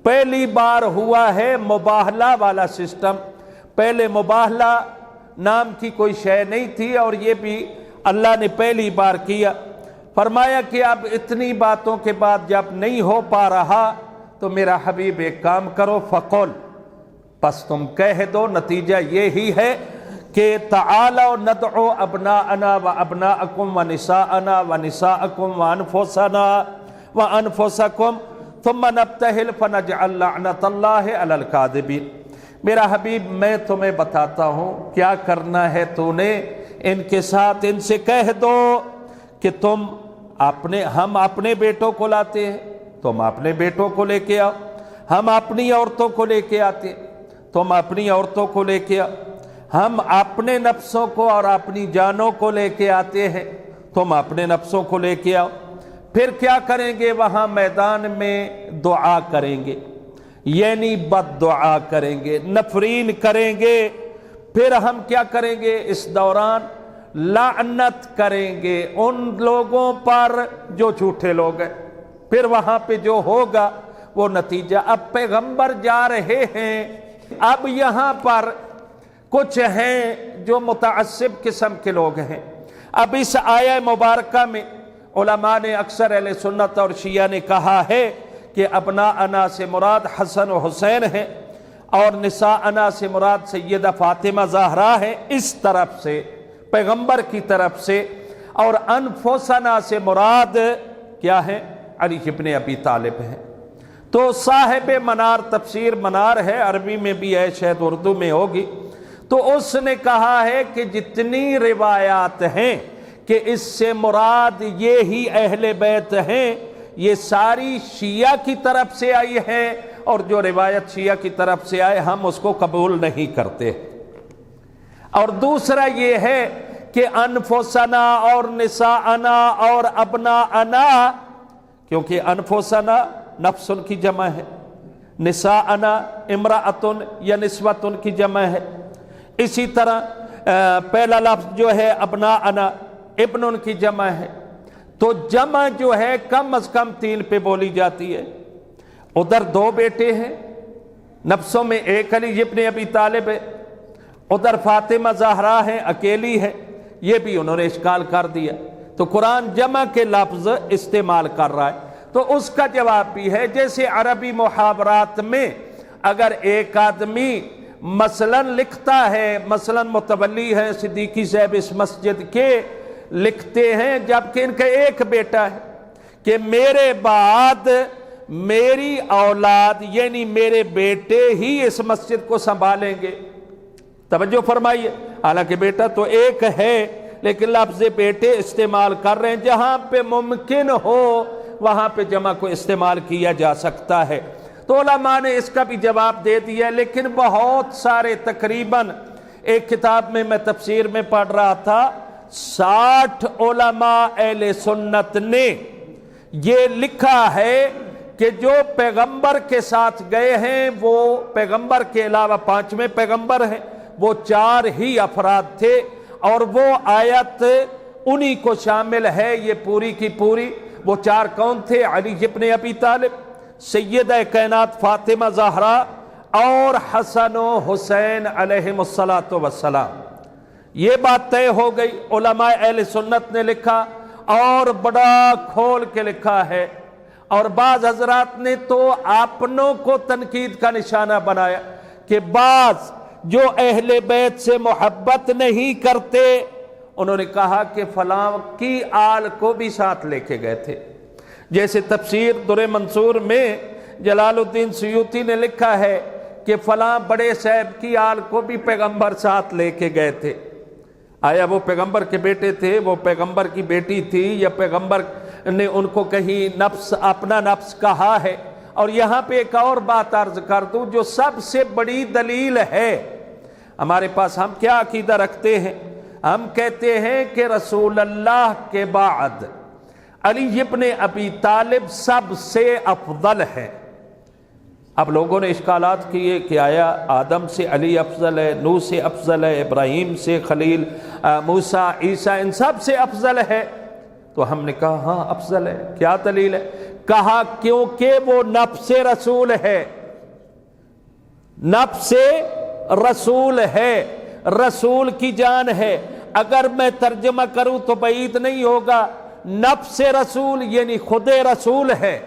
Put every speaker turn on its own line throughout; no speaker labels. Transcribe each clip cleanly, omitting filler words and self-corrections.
پہلی بار ہوا ہے مباہلہ والا سسٹم. پہلے مباہلہ نام کی کوئی شے نہیں تھی اور یہ بھی اللہ نے پہلی بار کیا. فرمایا کہ اب اتنی باتوں کے بعد جب نہیں ہو پا رہا تو میرا حبیب ایک کام کرو، فقل، پس تم کہہ دو. نتیجہ یہی ہے کہ تعالوا ندعو ابناءنا و ابناءکم و نساءنا و نساءکم و انفسنا و انفسکم ثم نبتہل فنجعل لعنت اللہ علی الکاذبین. میرا حبیب میں تمہیں بتاتا ہوں کیا کرنا ہے. تو نے ان کے ساتھ ان سے کہہ دو کہ ہم اپنے بیٹوں کو لاتے ہیں، تم اپنے بیٹوں کو لے کے آؤ. ہم اپنی عورتوں کو لے کے آتے ہیں، تم اپنی عورتوں کو لے کے آؤ. ہم اپنے نفسوں کو اور اپنی جانوں کو لے کے آتے ہیں، تم اپنے نفسوں کو لے کے آؤ. پھر کیا کریں گے؟ وہاں میدان میں دعا کریں گے، یعنی بد دعا کریں گے، نفرین کریں گے. پھر ہم کیا کریں گے؟ اس دوران لعنت کریں گے ان لوگوں پر جو جھوٹے لوگ ہیں. پھر وہاں پہ جو ہوگا وہ نتیجہ. اب پیغمبر جا رہے ہیں، اب یہاں پر کچھ ہیں جو متعصب قسم کے لوگ ہیں. اب اس آیہ مبارکہ میں علماء نے اکثر اہل سنت اور شیعہ نے کہا ہے کہ ابناءنا سے مراد حسن و حسین ہیں اور نساءنا سے مراد سیدہ فاطمہ زہرا ہے اس طرف سے، پیغمبر کی طرف سے. اور انفسنا سے مراد کیا ہے؟ علی ابن ابی طالب ہیں. تو صاحب منار، تفسیر منار ہے، عربی میں بھی ہے، شاید اردو میں ہوگی. تو اس نے کہا ہے کہ جتنی روایات ہیں کہ اس سے مراد یہی اہل بیت ہیں، یہ ساری شیعہ کی طرف سے آئی ہے، اور جو روایت شیعہ کی طرف سے آئے ہم اس کو قبول نہیں کرتے. اور دوسرا یہ ہے کہ انفسنا اور نساءنا اور ابناءنا، کیونکہ انفسنا نفس کی جمع ہے، نساءنا امرأتن یا نسوتن کی جمع ہے. اسی طرح پہلا لفظ جو ہے ابناءنا ابن کی جمع ہے. تو جمع جو ہے کم از کم 3 پہ بولی جاتی ہے. ادھر 2 بیٹے ہیں، نفسوں میں ایک علی ابن ابی طالب ہے، ادھر فاطمہ زہرا ہے، اکیلی ہے. یہ بھی انہوں نے اشکال کر دیا. تو قرآن جمع کے لفظ استعمال کر رہا ہے. تو اس کا جواب بھی ہے جیسے عربی محاورات میں اگر ایک آدمی مثلا لکھتا ہے، مثلا متولی ہے صدیقی صاحب اس مسجد کے، لکھتے ہیں جبکہ ان کا ایک بیٹا ہے کہ میرے بعد میری اولاد یعنی میرے بیٹے ہی اس مسجد کو سنبھالیں گے. توجہ فرمائیے، حالانکہ بیٹا تو ایک ہے لیکن لفظ بیٹے استعمال کر رہے ہیں. جہاں پہ ممکن ہو وہاں پہ جمع کو استعمال کیا جا سکتا ہے. تو علماء نے اس کا بھی جواب دے دیا. لیکن بہت سارے، تقریباً ایک کتاب میں تفسیر میں پڑھ رہا تھا، 60 علماء اہل سنت نے یہ لکھا ہے کہ جو پیغمبر کے ساتھ گئے ہیں وہ پیغمبر کے علاوہ 5ویں پیغمبر ہیں، وہ 4 ہی افراد تھے اور وہ آیت انہی کو شامل ہے. یہ پوری کی پوری وہ 4 کون تھے؟ علی ابن ابی طالب، سیدہ کائنات فاطمہ زہرا اور حسن و حسین علیہم السلام. یہ بات طے ہو گئی. علماء اہل سنت نے لکھا اور بڑا کھول کے لکھا ہے. اور بعض حضرات نے تو اپنوں کو تنقید کا نشانہ بنایا کہ بعض جو اہل بیت سے محبت نہیں کرتے انہوں نے کہا کہ فلاں کی آل کو بھی ساتھ لے کے گئے تھے. جیسے تفسیر در منصور میں جلال الدین سیوطی نے لکھا ہے کہ فلاں بڑے صاحب کی آل کو بھی پیغمبر ساتھ لے کے گئے تھے. آیا وہ پیغمبر کے بیٹے تھے، وہ پیغمبر کی بیٹی تھی، یا پیغمبر نے ان کو کہیں نفس اپنا نفس کہا ہے؟ اور یہاں پہ ایک اور بات عرض کر دوں جو سب سے بڑی دلیل ہے ہمارے پاس. ہم کیا عقیدہ رکھتے ہیں؟ ہم کہتے ہیں کہ رسول اللہ کے بعد علی ابن ابی طالب سب سے افضل ہے. اب لوگوں نے اشکالات کیے کہ آیا آدم سے علی افضل ہے، نوح سے افضل ہے، ابراہیم سے خلیل، موسیٰ، عیسیٰ، ان سب سے افضل ہے. تو ہم نے کہا ہاں افضل ہے. کیا دلیل ہے؟ کہا کیونکہ وہ نفس رسول ہے، نفس رسول ہے، رسول کی جان ہے۔ اگر میں ترجمہ کروں تو بعید نہیں ہوگا، نفس رسول یعنی خود رسول ہے۔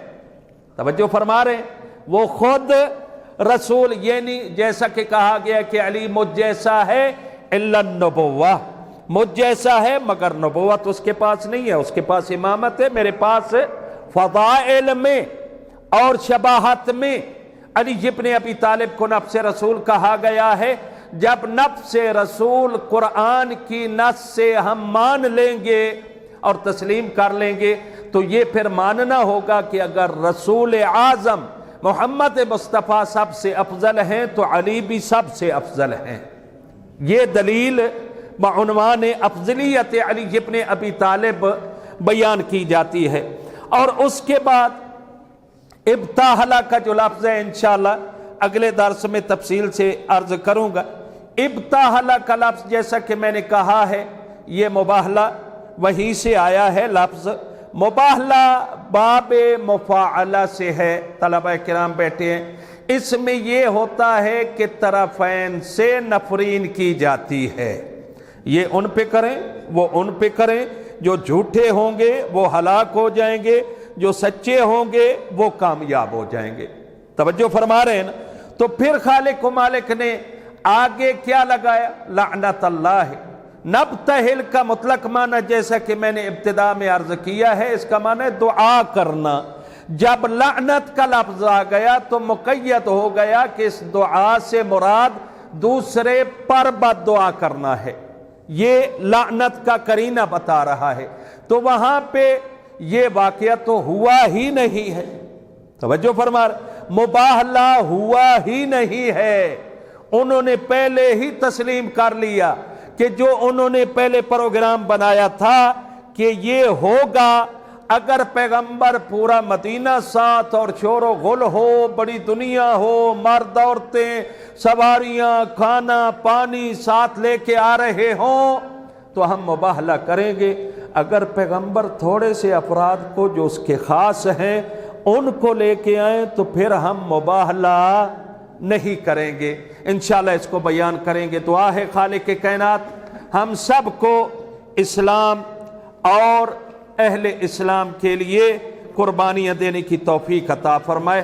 توجہ فرما رہے ہیں، وہ خود رسول، یعنی جیسا کہ کہا گیا کہ علی مجھ جیسا ہے الا النبوہ، مجھ جیسا ہے مگر نبوت اس کے پاس نہیں ہے، اس کے پاس امامت ہے، میرے پاس فضائل میں اور شباہت میں۔ علی ابن ابی طالب کو نفس رسول کہا گیا ہے۔ جب نفس رسول قرآن کی نص سے ہم مان لیں گے اور تسلیم کر لیں گے تو یہ پھر ماننا ہوگا کہ اگر رسول اعظم محمد مصطفیٰ سب سے افضل ہیں تو علی بھی سب سے افضل ہیں۔ یہ دلیل بعنوان افضلیت علی ابن ابی طالب بیان کی جاتی ہے۔ اور اس کے بعد ابتہلا کا جو لفظ ہے انشاءاللہ اگلے درس میں تفصیل سے عرض کروں گا۔ ابتہلا کا لفظ جیسا کہ میں نے کہا ہے یہ مباہلہ وہیں سے آیا ہے۔ لفظ مباہلہ باب مفاعلہ سے ہے، طلبہ کرام بیٹھے ہیں، اس میں یہ ہوتا ہے کہ طرفین سے نفرین کی جاتی ہے، یہ ان پہ کریں وہ ان پہ کریں، جو جھوٹے ہوں گے وہ ہلاک ہو جائیں گے، جو سچے ہوں گے وہ کامیاب ہو جائیں گے۔ توجہ فرما رہے ہیں نا؟ تو پھر خالق و مالک نے آگے کیا لگایا؟ لعنت اللہ۔ نبتہل کا مطلق معنی جیسا کہ میں نے ابتدا میں عرض کیا ہے، اس کا معنی ہے دعا کرنا۔ جب لعنت کا لفظ آ گیا تو مقید ہو گیا کہ اس دعا سے مراد دوسرے پر بد دعا کرنا ہے، یہ لعنت کا قرینہ بتا رہا ہے۔ تو وہاں پہ یہ واقعہ تو ہوا ہی نہیں ہے، توجہ فرما، مباہلہ ہوا ہی نہیں ہے۔ انہوں نے پہلے ہی تسلیم کر لیا کہ جو انہوں نے پہلے پروگرام بنایا تھا کہ یہ ہوگا اگر پیغمبر پورا مدینہ ساتھ اور شور و غل ہو، بڑی دنیا ہو، مرد عورتیں سواریاں کھانا پانی ساتھ لے کے آ رہے ہوں تو ہم مباہلہ کریں گے۔ اگر پیغمبر تھوڑے سے افراد کو جو اس کے خاص ہیں ان کو لے کے آئیں تو پھر ہم مباہلہ نہیں کریں گے۔ انشاءاللہ اس کو بیان کریں گے۔ دعا ہے خالق کائنات ہم سب کو اسلام اور اہل اسلام کے لیے قربانیاں دینے کی توفیق عطا فرمائے۔